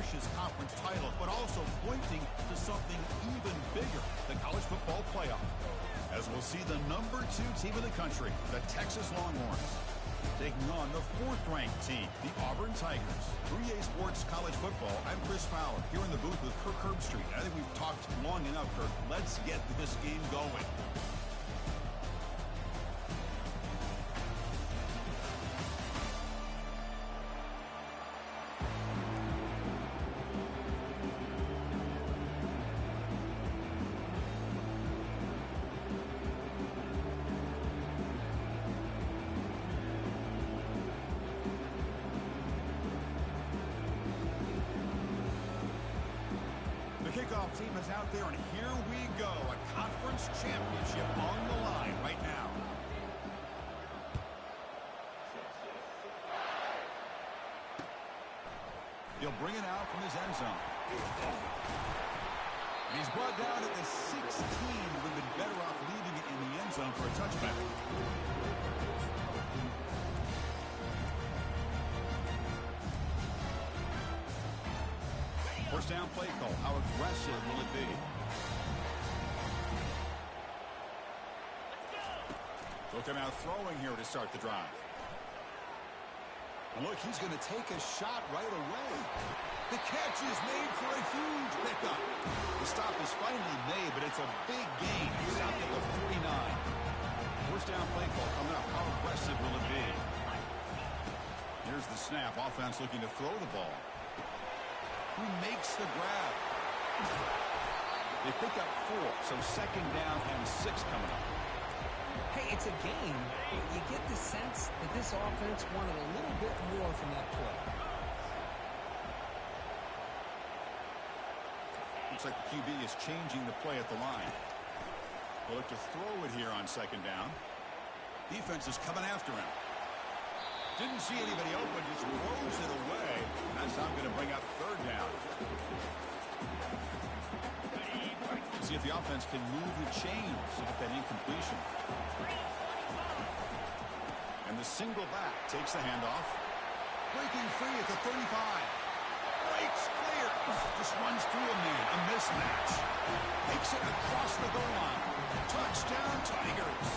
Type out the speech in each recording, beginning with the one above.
precious conference title, but also pointing to something even bigger, the college football playoff. As we'll see the number 2 team in the country, the Texas Longhorns, taking on the 4th-ranked team, the Auburn Tigers. For EA Sports College Football, I'm Chris Fowler, here in the booth with Kirk Herbstreit. I think we've talked long enough, Kirk. Let's get this game going. Kickoff team is out there, and here we go. A conference championship on the line right now. He'll bring it out from his end zone. He's brought down at the 16. Would have been better off leaving it in the end zone for a touchback. First down play call. How aggressive will it be? Looking out throwing here to start the drive. Look, he's going to take a shot right away. The catch is made for a huge pickup. The stop is finally made, but it's a big gain. He stopped at the 49. First down play call coming up. How aggressive will it be? Here's the snap. Offense looking to throw the ball. Who makes the grab? They pick up 4, so second down and 6 coming up. Hey, it's a game. You get the sense that this offense wanted a little bit more from that play. Looks like the QB is changing the play at the line. They'll look to throw it here on second down. Defense is coming after him. Didn't see anybody open, just throws it away. That's how I'm going to bring up third down. See if the offense can move the chains with that incompletion. And the single back takes the handoff. Breaking free at the 35. Breaks clear. Just runs through a man. A mismatch. Takes it across the goal line. Touchdown, Tigers.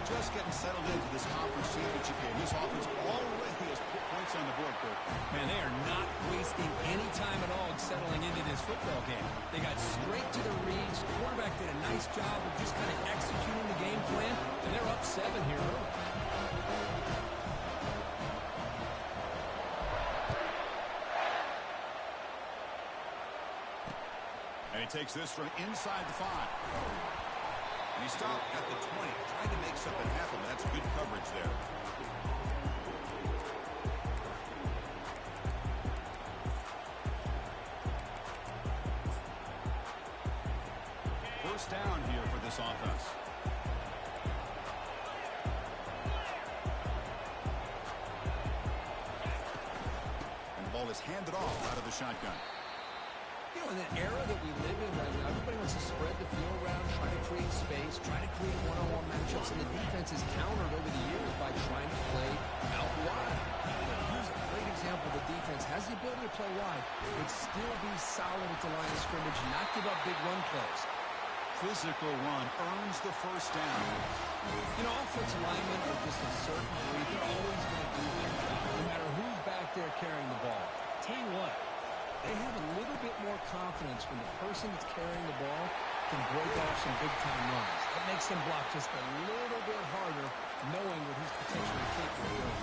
Just getting settled into this conference championship game. This offense already has put points on the board, Kirk. Man, they are not wasting any time at all settling into this football game. They got straight to the reads. The quarterback did a nice job of just kind of executing the game plan, and they're up 7 here early. And he takes this from inside the 5. And he stopped at the 20, trying to make something happen. That's good coverage there. First down here for this offense. And the ball is handed off out of the shotgun. You know, in the era that we live in right now, everybody wants to spread the field around, try to create space, try to create one-on-one matchups, and the defense is countered over the years by trying to play out wide. But here's a great example. The defense has the ability to play wide, but still be solid at the line of scrimmage, not give up big run plays. Physical run earns the first down. You know, offensive linemen are just a certain breed. They're always going to do their job, no matter who's back there carrying the ball. Tell you what, they have a little bit more confidence when the person that's carrying the ball can break off some big-time runs. It makes them block just a little bit harder, knowing what he's potentially capable of doing.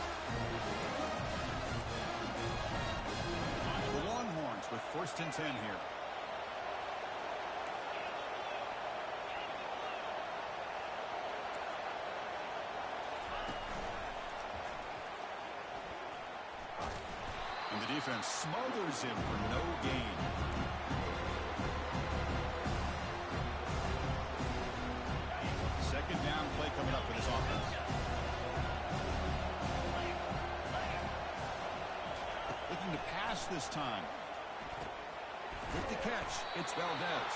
The Longhorns with first and 10 here. And the defense smothers him for no gain. Second down play coming up for this offense. Looking to pass this time. With the catch, it's Valdez.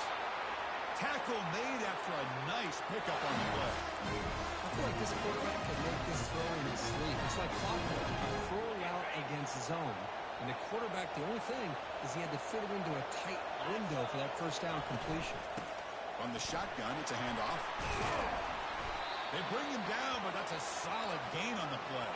Tackle made after a nice pickup on the play. I feel like this quarterback can make this throw in his sleep. It's like clockwork. Throwing out against zone. And the quarterback, the only thing is he had to fit it into a tight window for that first down completion. From the shotgun, it's a handoff. They bring him down, but that's a solid gain on the play.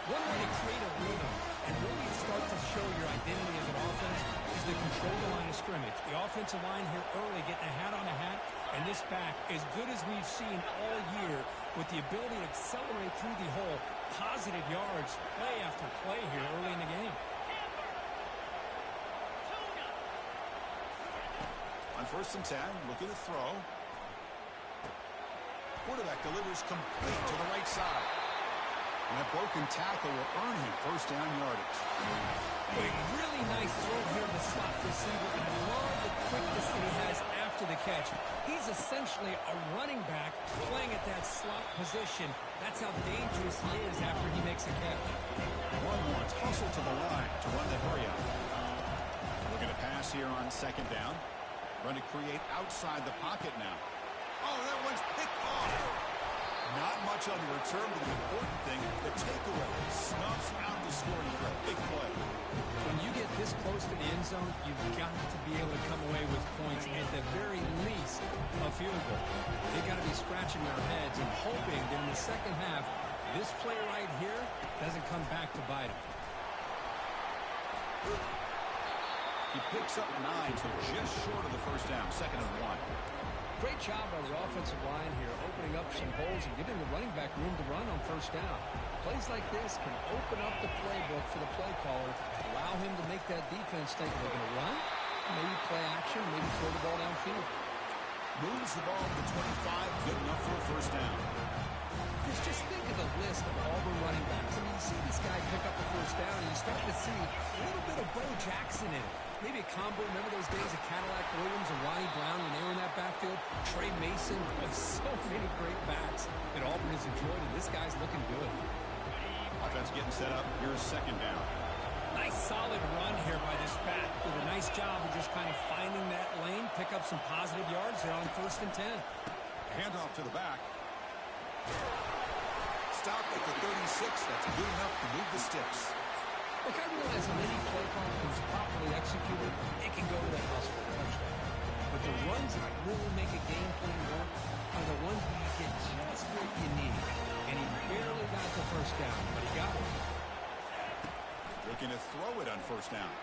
One way to create a rhythm and really start to show your identity as an offense is to control the line of scrimmage. The offensive line here early getting a hat on a hat, and this back, as good as we've seen all year, with the ability to accelerate through the hole, positive yards, play after play here early in the game. On 1st and 10, looking to throw. Quarterback delivers complete to the right side. And that broken tackle will earn him first down yardage. A really nice throw here to the slot receiver, and I love the quickness that he has after the catch. He's essentially a running back playing at that slot position. That's how dangerous he is after he makes a catch. Longhorns hustle to the line to run the hurry up. Looking to pass here on 2nd down. Run to create outside the pocket now. Oh, that one's picked off. Not much on the return, but the important thing, the takeaway. Snuffs out the scoring for a big play. When you get this close to the end zone, you've got to be able to come away with points, at the very least, a field goal. They've got to be scratching their heads and hoping that in the second half, this play right here doesn't come back to bite them. He picks up 9, so just short of the first down, 2nd and 1. Great job by the offensive line here, opening up some holes and giving the running back room to run on first down. Plays like this can open up the playbook for the play caller, allow him to make that defense think they're going to run, maybe play action, maybe throw the ball downfield. Moves the ball to the 25, good enough for a first down. Just think of the list of Auburn running backs. I mean, you see this guy pick up the first down, and you start to see a little bit of Bo Jackson in it. Maybe a combo. Remember those days of Cadillac Williams and Ronnie Brown when they were in that backfield? Trey Mason. So many great backs that Auburn has enjoyed, and this guy's looking good. Offense getting set up. Here's 2nd down. Nice solid run here by this back. Did a nice job of just kind of finding that lane, pick up some positive yards there on 1st and 10. Handoff to the back. Stop at the 36. That's good enough to move the sticks. Look, I realize in any play call that's properly executed, it can go to the house for a touchdown. But the runs that really make a game plan work are the ones where you get just what you need. And he barely got the first down, but he got it. Looking to throw it on 1st down.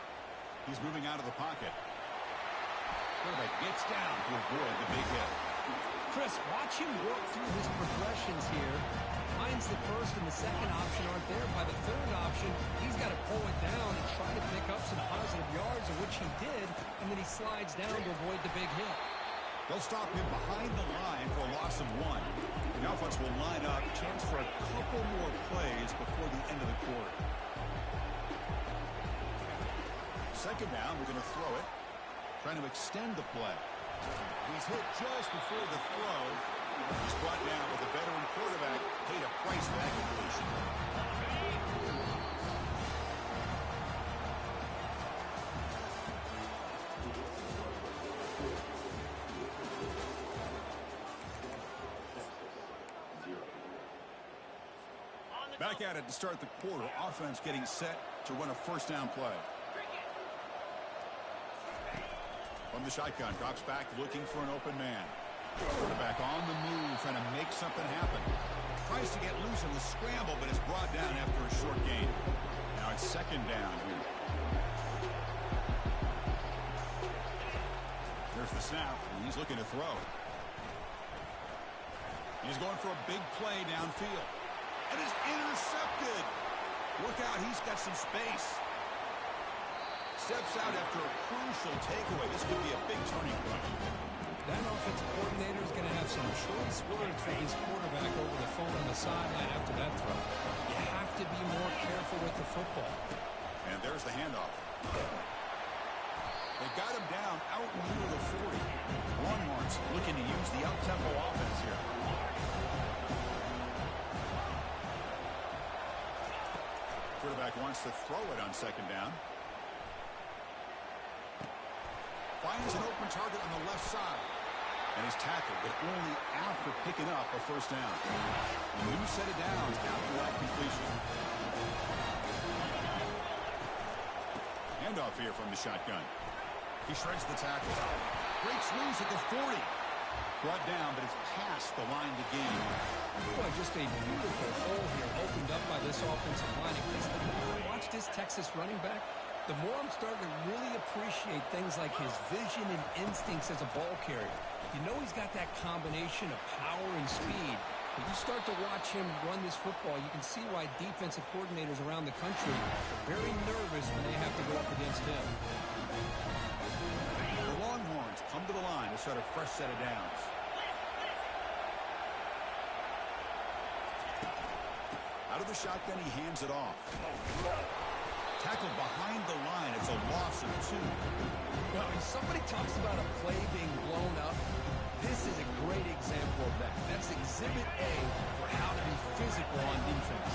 He's moving out of the pocket. Quarterback gets down to avoid the big hit. Chris, watch him work through his progressions here. Finds the 1st and the 2nd option aren't there. By the 3rd option, he's got to pull it down and try to pick up some positive yards, of which he did, and then he slides down to avoid the big hit. They'll stop him behind the line for a loss of 1. The offense will line up, chance for a couple more plays before the end of the quarter. 2nd down, we're going to throw it. Trying to extend the play. He's hit just before the throw. He's brought down with a veteran quarterback. Paid a price for that completion. Back at it to start the quarter. Offense getting set to run a first down play. From the shotgun, drops back looking for an open man. Quarterback on the move, trying to make something happen. Tries to get loose in the scramble, but is brought down after a short gain. Now it's 2nd down here. There's the snap, and he's looking to throw. He's going for a big play downfield. And is intercepted. Look out, he's got some space. Steps out after a crucial takeaway. This could be a big turning point. That offensive coordinator is going to have some choice words for his quarterback over the phone on the sideline after that throw. You have to be more careful with the football. And there's the handoff. They got him down out near the 40. Longhorns looking to use the up-tempo offense here. Quarterback wants to throw it on 2nd down. Finds an open target on the left side. And he's tackled, but only after picking up a first down. A new set of downs after that completion. handoff here from the shotgun. He shreds the tackle. Breaks loose at the 40. Brought down, but it's past the line to gain. Boy, just a beautiful hole here opened up by this offensive line. And Chris, the more I watch this Texas running back, the more I'm starting to really appreciate things like his vision and instincts as a ball carrier. You know he's got that combination of power and speed. When you start to watch him run this football, you can see why defensive coordinators around the country are very nervous when they have to go up against him. The Longhorns come to the line to start a fresh set of downs. Out of the shotgun, he hands it off. Tackled behind the line. It's a loss of 2. Well, when somebody talks about a play being blown up, this is a great example of that. That's exhibit A for how to be physical on defense.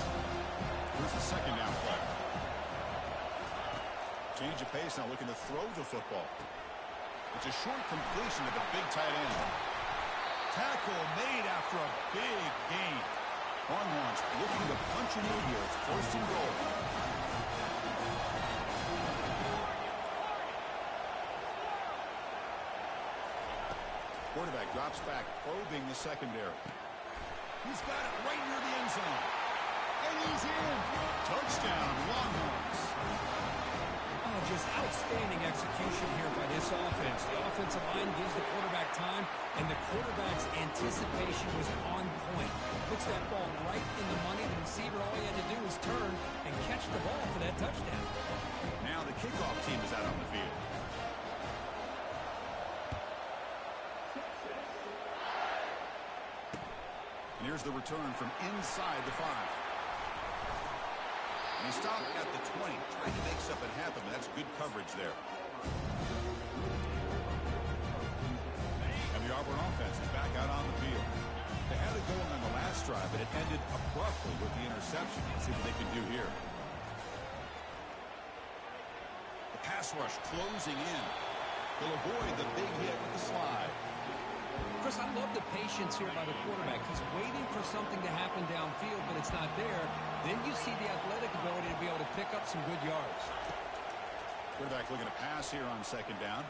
Here's the second down play. Change of pace now, looking to throw the football. It's a short completion to the big tight end. Tackle made after a big gain. Longhorns looking to punch it in here. It's first and goal. Quarterback drops back, probing the secondary. He's got it right near the end zone. And he's in. Touchdown, Longhorns. Oh, just outstanding execution here by this offense. The offensive line gives the quarterback time, and the quarterback's anticipation was on point. Puts that ball right in the money. The receiver, all he had to do was turn and catch the ball for that touchdown. Now the kickoff team is out on the field. And here's the return from inside the 5. And he stopped at the 20, trying to make something happen. That's good coverage there. And the Auburn offense is back out on the field. They had it going on the last drive, but it ended abruptly with the interception. Let's see what they can do here. The pass rush closing in. They'll avoid the big hit with the slide. Chris, I love the patience here by the quarterback. He's waiting for something to happen downfield, but it's not there. Then you see the athletic ability to be able to pick up some good yards. Quarterback looking to pass here on second down.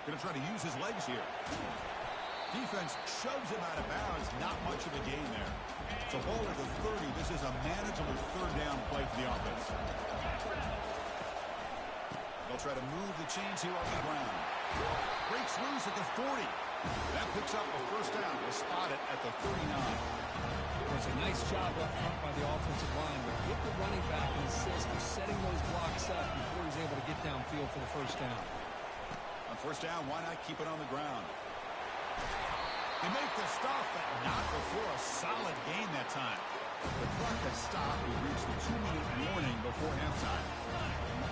Going to try to use his legs here. Defense shoves him out of bounds. Not much of a gain there. It's a ball at the 30. This is a manageable third down play for the offense. They'll try to move the chains here off the ground. Breaks loose at the 40. That picks up a first down. We'll spot it at the 39. It's a nice job up front by the offensive line, but give the running back an assist for setting those blocks up before he's able to get downfield for the first down. On first down, why not keep it on the ground? They make the stop, but not before a solid gain that time. The clock has stopped. We reached the 2-minute warning before halftime.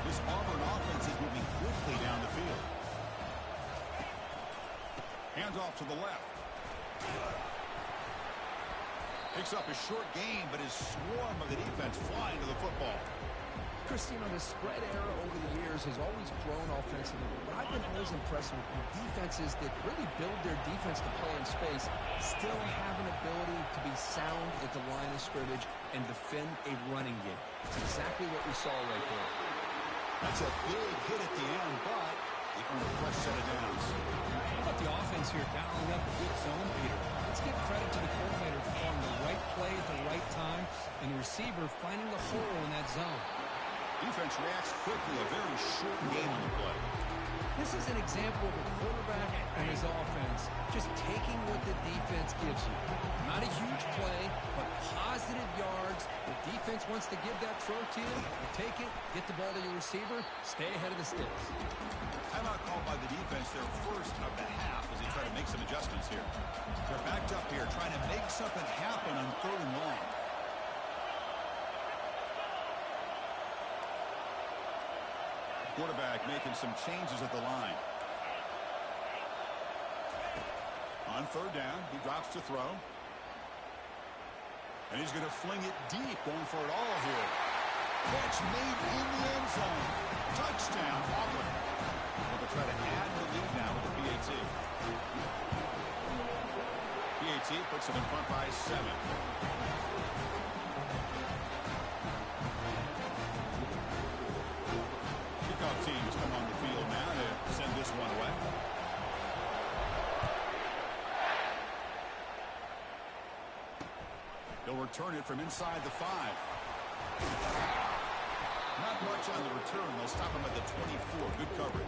This Auburn offense is moving quickly down the field. Hands off to the left. Picks up a short gain, but his swarm of the defense flying to the football. Christine, the spread era over the years has always grown offensively. But I've been always impressed with defenses that really build their defense to play in space, still have an ability to be sound at the line of scrimmage and defend a running game. It's exactly what we saw right there. That's a big hit at the end, but they earn a fresh set of downs. How about the offense here dialing up a good zone beater? Let's give credit to the coordinator for calling the right play at the right time and the receiver finding the hole in that zone. Defense reacts quickly, a very short game on the play. This is an example of a quarterback and his offense just taking what the defense gives you. Not a huge play, but positive yards. The defense wants to give that throw to you. You take it, get the ball to your receiver, stay ahead of the sticks. Timeout called by the defense, their first of the half, as they try to make some adjustments here. They're backed up here, trying to make something happen on third and long. Quarterback making some changes at the line. On third down, he drops to throw. And he's going to fling it deep, going for it all here. Catch made in the end zone. Touchdown, Auburn. They'll try to add the lead now with the PAT. PAT puts them in front by 7. He'll return it from inside the 5. Not much on the return. They'll stop him at the 24. Good coverage.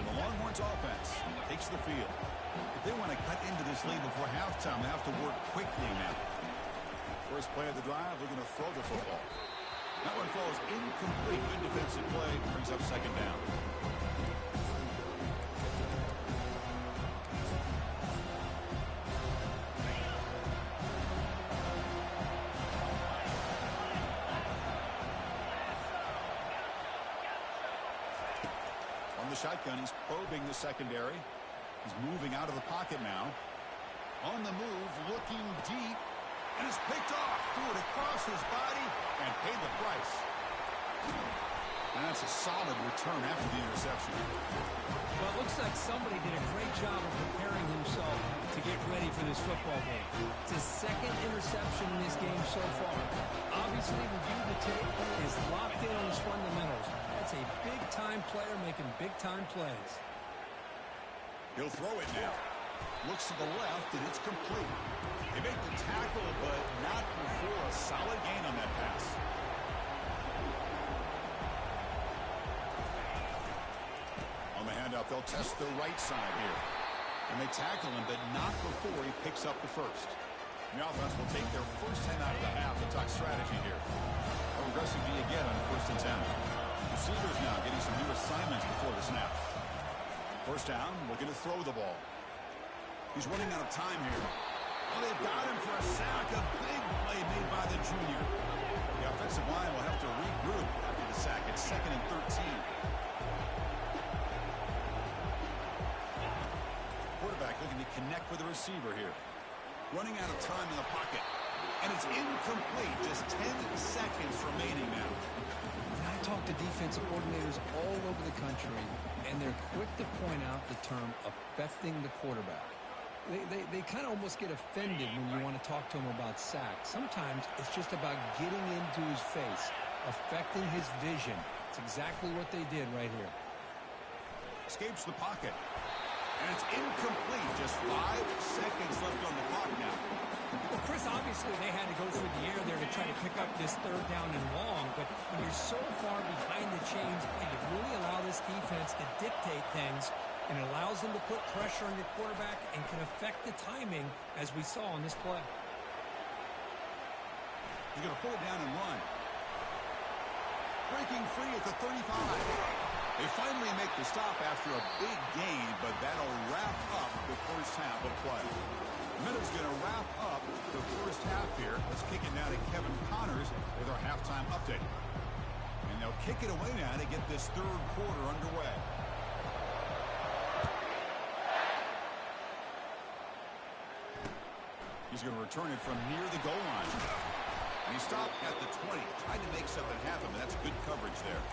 The Longhorns offense takes the field. If they want to cut into this lead before halftime, they have to work quickly now. First play of the drive, they're going to throw the football. That one falls incomplete. Good defensive play. Brings up second down. On the shotgun, he's probing the secondary. He's moving out of the pocket now. On the move, looking deep. And it's picked off. Threw it across his body and paid the price. And that's a solid return after the interception. Well, it looks like somebody did a great job of preparing himself to get ready for this football game. It's his second interception in this game so far. Obviously, review the tape, is locked in on his fundamentals. That's a big-time player making big-time plays. He'll throw it now. Looks to the left, and it's complete. They make the tackle, but not before a solid gain on that pass. On the handoff, they'll test the right side here. And they tackle him, but not before he picks up the first. The offense will take their first 10 out of the half. They'll talk strategy here. How aggressive do you get on first and 10? Receivers now getting some new assignments before the snap. First down, looking to throw the ball. He's running out of time here. Oh, they've got him for a sack. A big play made by the junior. The offensive line will have to regroup after the sack. It's 2nd and 13. Quarterback looking to connect with the receiver here. Running out of time in the pocket. And it's incomplete. Just 10 seconds remaining now. I talk to defensive coordinators all over the country, and they're quick to point out the term affecting the quarterback. They kind of almost get offended when you want to talk to them about sacks. Sometimes it's just about getting into his face, affecting his vision. It's exactly what they did right here. Escapes the pocket. And it's incomplete. Just 5 seconds left on the clock now. Well, Chris, obviously they had to go through the air there to try to pick up this third down and long, but when you're so far behind the chains, you really allow this defense to dictate things, and it allows them to put pressure on your quarterback and can affect the timing, as we saw on this play. He's going to pull it down and run. Breaking free at the 35. They finally make the stop after a big gain, but that'll wrap up the first half of play. Minutes going to wrap up the first half here. Let's kick it now to Kevin Connors with our halftime update. And they'll kick it away now to get this third quarter underway. He's going to return it from near the goal line. And he stopped at the 20. Tried to make something happen, but that's good coverage there.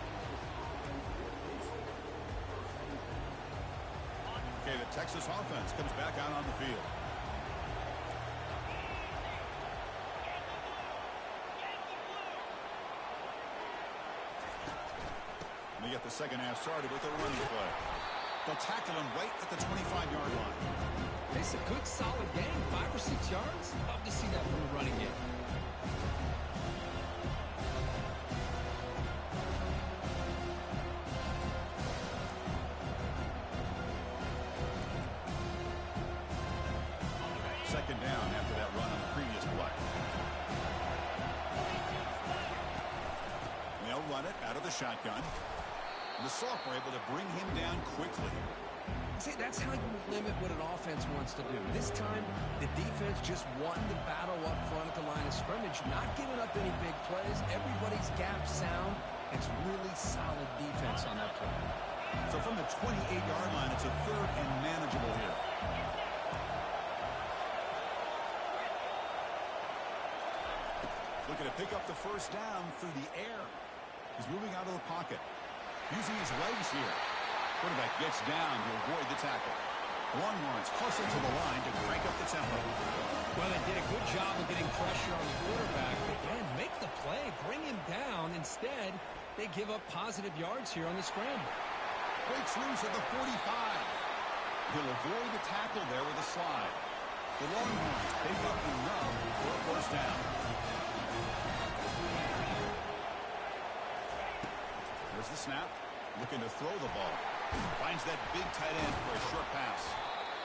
Okay, the Texas offense comes back out on the field. And they get the second half started with a running play. They'll tackle him right at the 25-yard line. It's a good, solid game, 5 or 6 yards. Love to see that from the running game. Second down after that run on the previous play. And they'll run it out of the shotgun. And the Sophomore able to bring him down quickly. See, that's how you limit what an offense wants to do. This time, the defense just won the battle up front at the line of scrimmage, not giving up any big plays. Everybody's gap sound. It's really solid defense on that play. So from the 28-yard line, it's a third and manageable here. Looking to pick up the first down through the air. He's moving out of the pocket. Using his legs here. Quarterback gets down to avoid the tackle. Longhorns hustle to the line to crank up the tempo. Well, they did a good job of getting pressure on the quarterback, but then make the play, bring him down. Instead, they give up positive yards here on the scramble. Breaks loose at the 45. He'll avoid the tackle there with a slide. The Longhorns pick up enough for a first down. There's the snap. Looking to throw the ball. Finds that big tight end for a short pass.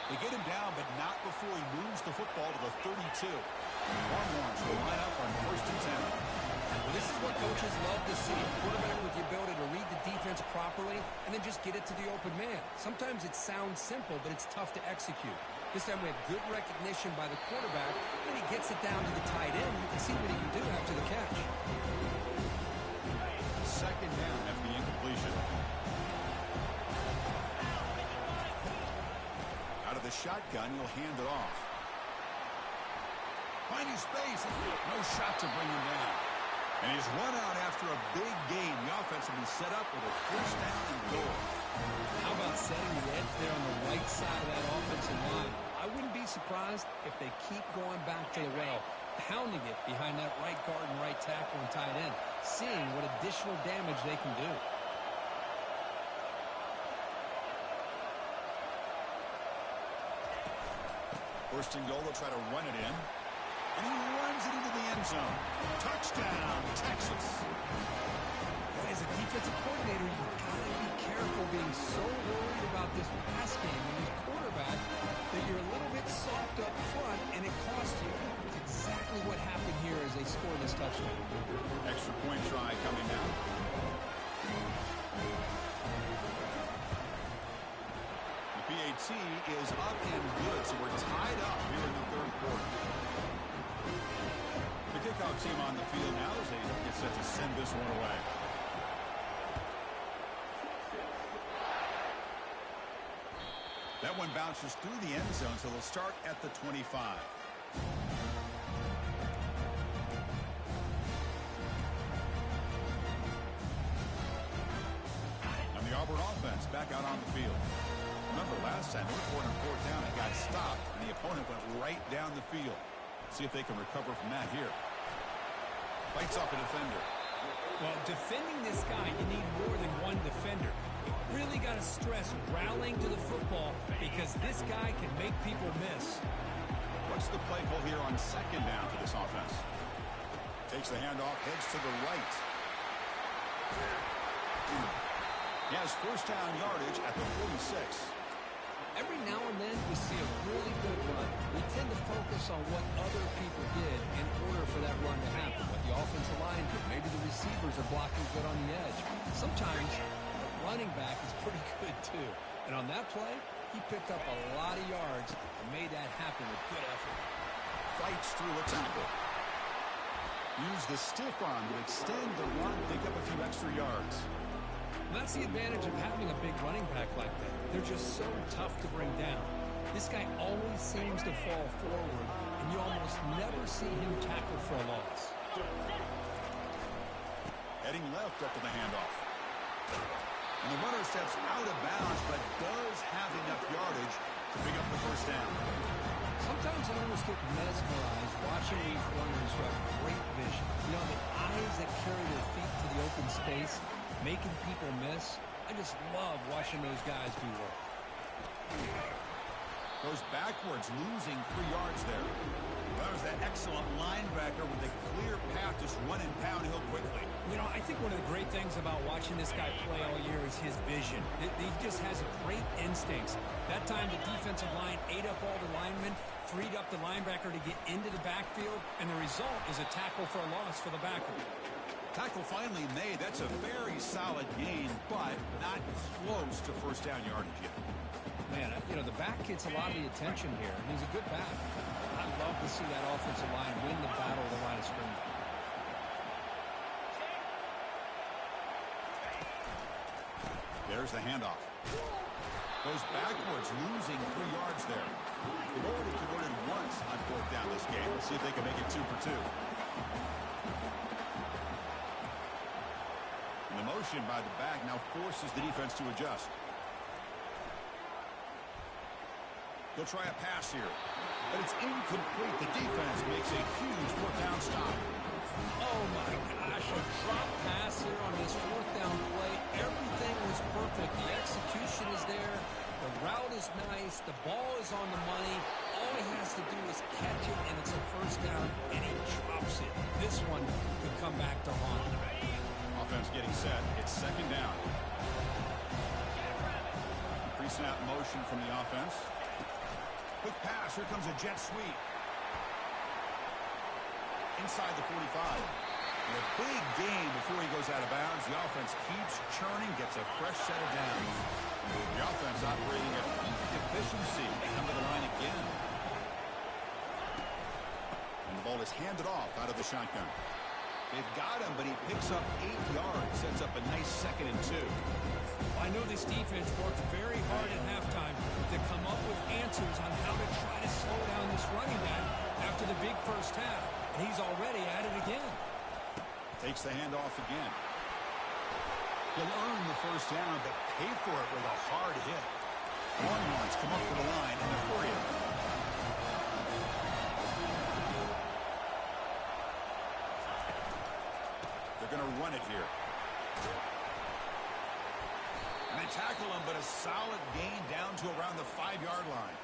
They get him down, but not before he moves the football to the 32. Longhorns will line up on 1st and 10. Well, this is what coaches love to see. A quarterback with the ability to read the defense properly and then just get it to the open man. Sometimes it sounds simple, but it's tough to execute. This time we have good recognition by the quarterback. When he gets it down to the tight end, you can see what he can do after the catch. Second down after the incompletion. Out of the shotgun, he'll hand it off. Finding space. No shot to bring him down. And he's run out after a big gain. The offense will be set up with a first down and goal. How about setting the edge there on the right side of that offensive line? I wouldn't be surprised if they keep going back to the well, pounding it behind that right guard and right tackle and tight end, seeing what additional damage they can do. First and goal, they'll try to run it in. And he runs it into the end zone. Touchdown, Texas. As a defensive coordinator, you've got to be careful being so worried about this pass game and this quarterback that you're a little bit soft up front and it costs you. It's exactly what happened here as they score this touchdown. Extra point try coming now. The PAT is up and good, so we're tied up here in the third quarter. The kickoff team on the field now as they get set to send this one away. That one bounces through the end zone, so they'll start at the 25. And the Auburn offense back out on the field. Remember last time, they were on 4th down and got stopped, and the opponent went right down the field. See if they can recover from that here. Fights off a defender. Well, defending this guy, you need more than one defender. You really got to stress rallying to the football because this guy can make people miss. What's the play call here on second down for this offense? Takes the handoff, heads to the right. He has first down yardage at the 46. Every now and then we see a really good run. We tend to focus on what other people did in order for that run to happen. What the offensive line did. Maybe the receivers are blocking good on the edge. Sometimes the running back is pretty good too. And on that play, he picked up a lot of yards and made that happen with good effort. Fights through a tackle. Use the stiff arm to extend the run, pick up a few extra yards. And that's the advantage of having a big running back like that. They're just so tough to bring down. This guy always seems to fall forward, and you almost never see him tackle for a loss. Heading left after the handoff. And the runner steps out of bounds, but does have enough yardage to pick up the first down. Sometimes I almost get mesmerized watching these runners who have great vision. You know, the eyes that carry their feet to the open space, making people miss. I just love watching those guys do work. Goes backwards, losing 3 yards there. That was that excellent linebacker with a clear path, just running downhill quickly. You know, I think one of the great things about watching this guy play all year is his vision. He just has great instincts. That time the defensive line ate up all the linemen, freed up the linebacker to get into the backfield, and the result is a tackle for a loss for the backer. Tackle finally made. That's a very solid gain, but not close to first down yardage yet. Man, you know, the back gets a lot of the attention here. He's a good back. I'd love to see that offensive line win the battle of the line of scrimmage. There's the handoff. Goes backwards, losing 3 yards there. They've already converted once on 4th down this game. Let's see if they can make it 2 for 2. And the motion by the back now forces the defense to adjust. He'll try a pass here, but it's incomplete. The defense makes a huge fourth down stop. Oh, my gosh, a drop pass here on this fourth down play. Everything was perfect. The execution is there. The route is nice. The ball is on the money. All he has to do is catch it, and it's a first down, and he drops it. This one could come back to haunt him. Offense getting set. It's second down. Pre-snap motion from the offense. Quick pass. Here comes a jet sweep. Inside the 45. And a big gain before he goes out of bounds. The offense keeps churning, gets a fresh set of downs. The offense operating at peak efficiency. They come to the line again. And the ball is handed off out of the shotgun. They've got him, but he picks up 8 yards. Sets up a nice 2nd and 2. I know this defense worked very hard at halftime to come up with answers on how to try to slow down this running back after the big first half. And he's already at it again. Takes the handoff again. He'll earn the first down, but pay for it with a hard hit. Longhorns come up to the line in a hurry. They're going to run it here. And they tackle him, but a solid gain down to around the 5-yard line.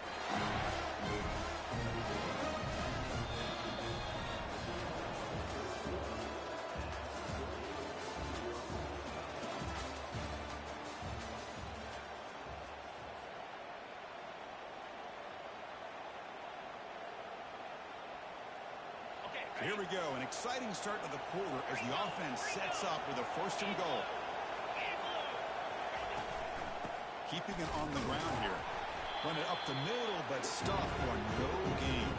Here we go, an exciting start to the quarter as the offense sets up with a 1st and goal. Keeping it on the ground here. Run it up the middle, but stuff for no gain.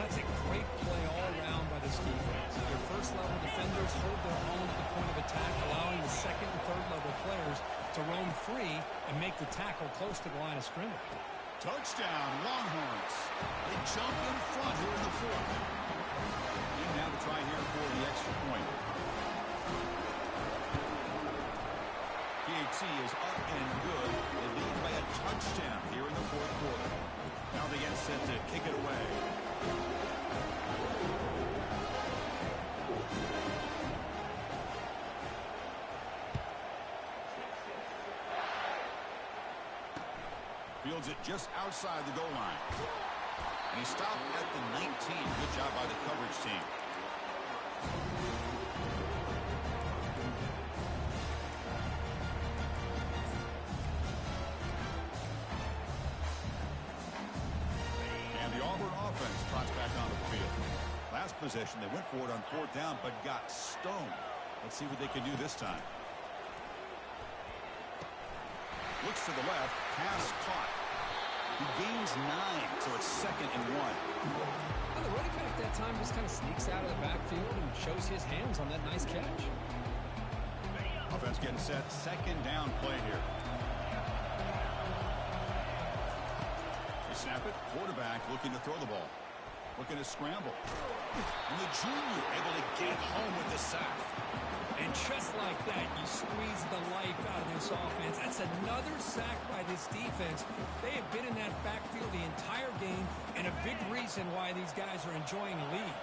That's a great play all around by this defense. Their first-level defenders hold their own at the point of attack, allowing the second and third-level players to roam free and make the tackle close to the line of scrimmage. Touchdown, Longhorns. They jump in front here in the 4th. And now to try here for the extra point. PAT is up and good. They lead by a touchdown here in the 4th quarter. Now they get set to kick it away. Fields it just outside the goal line. And he stopped at the 19. Good job by the coverage team. And the Auburn offense trots back onto the field. Last possession, they went for it on 4th down, but got stoned. Let's see what they can do this time. Looks to the left, pass caught. He gains 9, so it's 2nd and 1. Well, the running back that time just kind of sneaks out of the backfield and shows his hands on that nice catch. Offense getting set, 2nd down play here. They snap it, quarterback looking to throw the ball. Looking to scramble. And the junior able to get home with the sack. And just like that, you squeeze the life out of this offense. That's another sack by this defense. They have been in that backfield the entire game, and a big reason why these guys are enjoying the lead.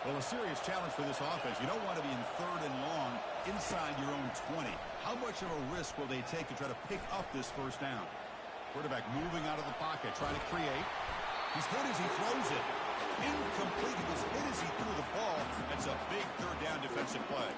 Well, a serious challenge for this offense. You don't want to be in 3rd and long inside your own 20. How much of a risk will they take to try to pick up this first down? Quarterback moving out of the pocket, trying to create. He's hit as he throws it. Incomplete. He was hit as he threw the ball. That's a big 3rd down defensive play.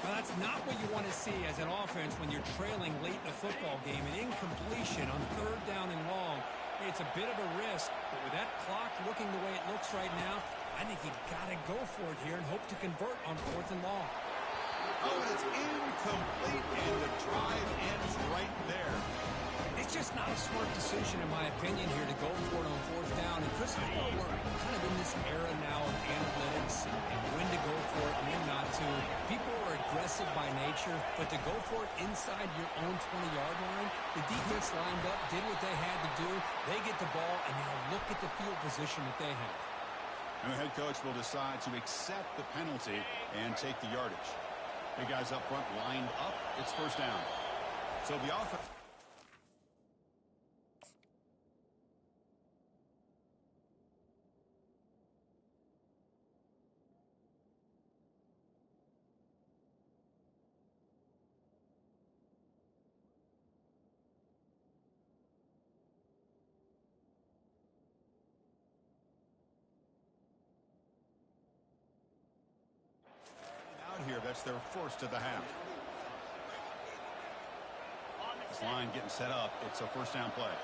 Well, that's not what you want to see as an offense when you're trailing late in a football game. An incompletion on 3rd down and long. It's a bit of a risk, but with that clock looking the way it looks right now, I think you got to go for it here and hope to convert on 4th and long. Oh, and it's incomplete, and the drive ends right there. It's just not a smart decision, in my opinion, here to go for it on 4th down. And Chris, we're kind of in this era now of analytics and when to go for it and when not to. People are aggressive by nature, but to go for it inside your own 20-yard line, the defense lined up, did what they had to do. They get the ball, and now look at the field position that they have. And the head coach will decide to accept the penalty and take the yardage. Big guys up front lined up. It's 1st down. So the offense... It's their first of the half. This line getting set up. It's a first down play.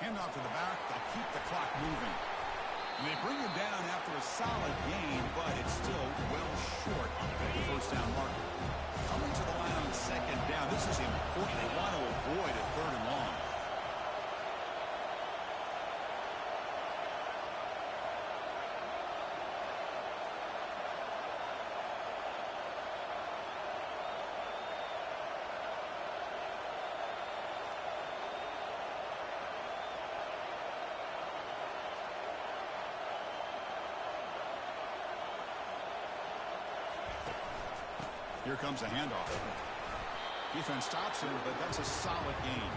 Hand off to the back. They'll keep the clock moving. And they bring him down after a solid gain, but it's still well short on the first down marker. Coming to the line on second down. This is important. They want to avoid a third and long. Here comes a handoff. Defense stops him, but that's a solid gain.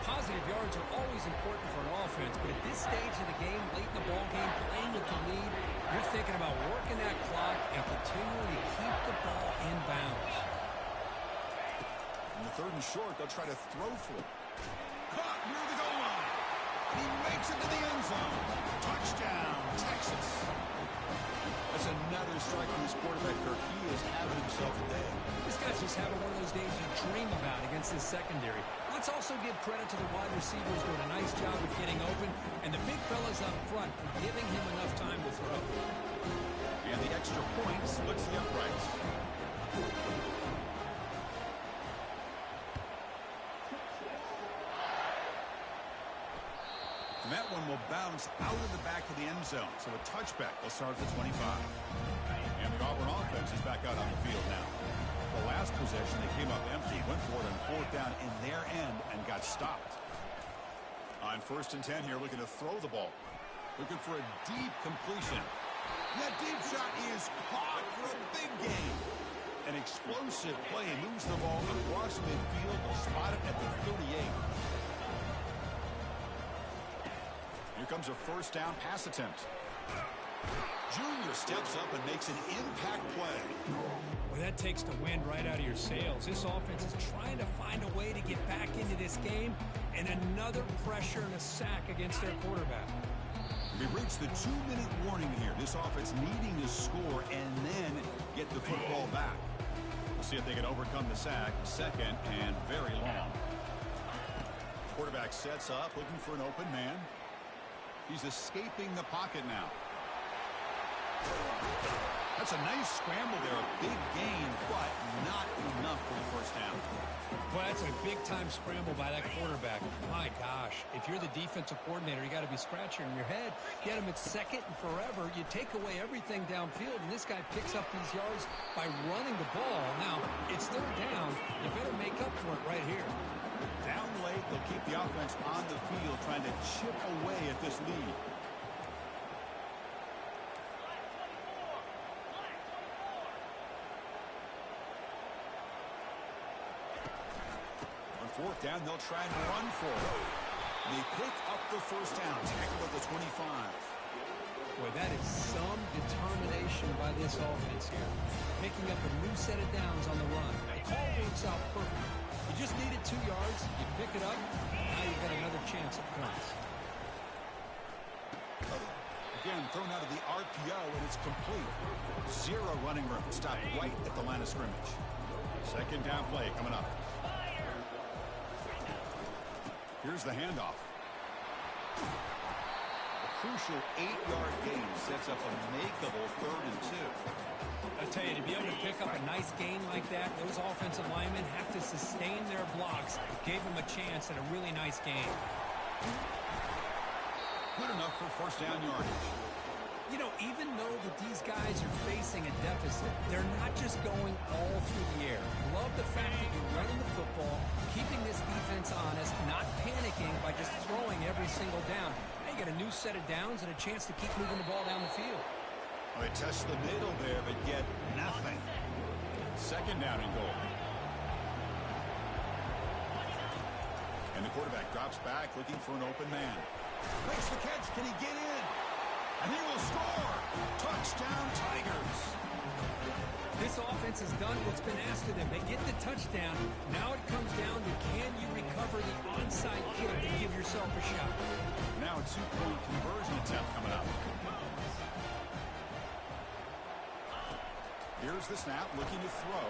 Positive yards are always important for an offense, but at this stage of the game, late in the ball game, playing with the lead, you're thinking about working that clock and continuing to keep the ball in bounds. In the third and short, they'll try to throw for it. Caught near the goal line. He makes it to the end zone. Touchdown, Texas. That's another strike from his quarterback, Kirk. He is having himself a day. This guy's just having one of those days you dream about against this secondary. Let's also give credit to the wide receivers doing a nice job of getting open, and the big fellas up front for giving him enough time to throw. And the extra point splits the uprights. And that one will bounce out of the back of the end zone. So a touchback will start at the 25. And the Auburn offense is back out on the field now. The last possession, they came up empty, went for it on fourth down in their end and got stopped. On 1st and 10 here, looking to throw the ball. Looking for a deep completion. And that deep shot is caught for a big gain. An explosive play, moves the ball across midfield. They'll spot it at the 38. Here comes a first down pass attempt. Junior steps up and makes an impact play. Well, that takes the wind right out of your sails. This offense is trying to find a way to get back into this game, and another pressure and a sack against their quarterback. We've reached the 2-minute warning here. This offense needing to score and then get the football back. We'll see if they can overcome the sack. Second and very long. Quarterback sets up, looking for an open man. He's escaping the pocket now. That's a nice scramble there. A big gain, but not enough for the first down. Well, that's a big-time scramble by that quarterback. My gosh, if you're the defensive coordinator, you got to be scratching your head. Get him at second and forever. You take away everything downfield, and this guy picks up these yards by running the ball. Now, it's third down. You better make up for it right here. Down late, they'll keep the offense on the field, trying to chip away at this lead. On fourth down, they'll try and run for it. They pick up the first down, tackle at the 25. Boy, that is some determination by this offense here. Picking up a new set of downs on the run. The call works out perfect. You just needed 2 yards. You pick it up. Now you've got another chance at points. Again, thrown out of the RPO, and it's complete. 0 running room. Stopped right at the line of scrimmage. Second down play coming up. Here's the handoff. A crucial 8-yard gain sets up a makeable 3rd and 2. I tell you, to be able to pick up a nice gain like that, those offensive linemen have to sustain their blocks. Gave them a chance at a really nice game. Good enough for first down yardage. You know, even though that these guys are facing a deficit, they're not just going all through the air. Love the fact that you're running the football, keeping this defense honest, not panicking by just throwing every single down. Now you got a new set of downs and a chance to keep moving the ball down the field. Well, they test the middle there, but get nothing. Second down and goal. And the quarterback drops back, looking for an open man. Makes the catch. Can he get in? And he will score. Touchdown, Tigers. This offense has done what's been asked of them. They get the touchdown. Now it comes down to can you recover the onside kick to give yourself a shot. Now a two-point conversion attempt coming up. Here's the snap, looking to throw.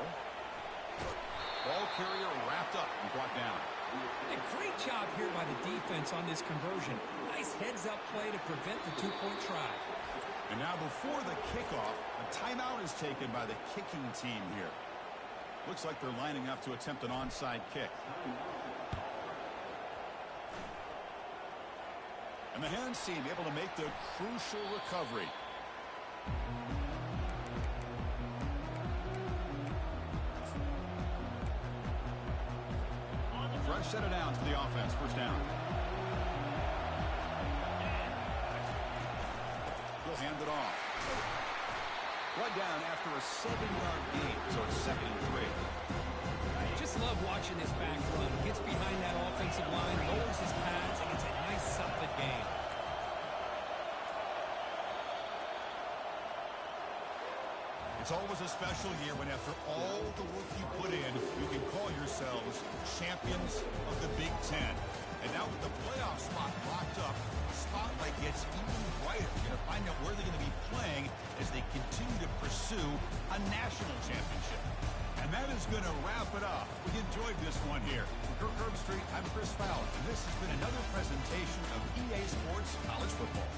Ball carrier wrapped up and brought down. A great job here by the defense on this conversion. Nice heads-up play to prevent the two-point try. And now before the kickoff, a timeout is taken by the kicking team here. Looks like they're lining up to attempt an onside kick. And the hands team able to make the crucial recovery. Fresh set of downs for the offense. First down. He'll hand it off. Brought down after a 7-yard gain, so it's 2nd and 3. Just love watching this back run. Gets behind that offensive line, lowers his pads, and it's a nice solid gain. It's always a special year when after all the work you put in, you can call yourselves champions of the Big Ten. And now with the playoff spot locked up, the spotlight gets even brighter. You're going to find out where they're going to be playing as they continue to pursue a national championship. And that is going to wrap it up. We enjoyed this one here. From Kirk Herbstreit, I'm Chris Fowler, and this has been another presentation of EA Sports College Football.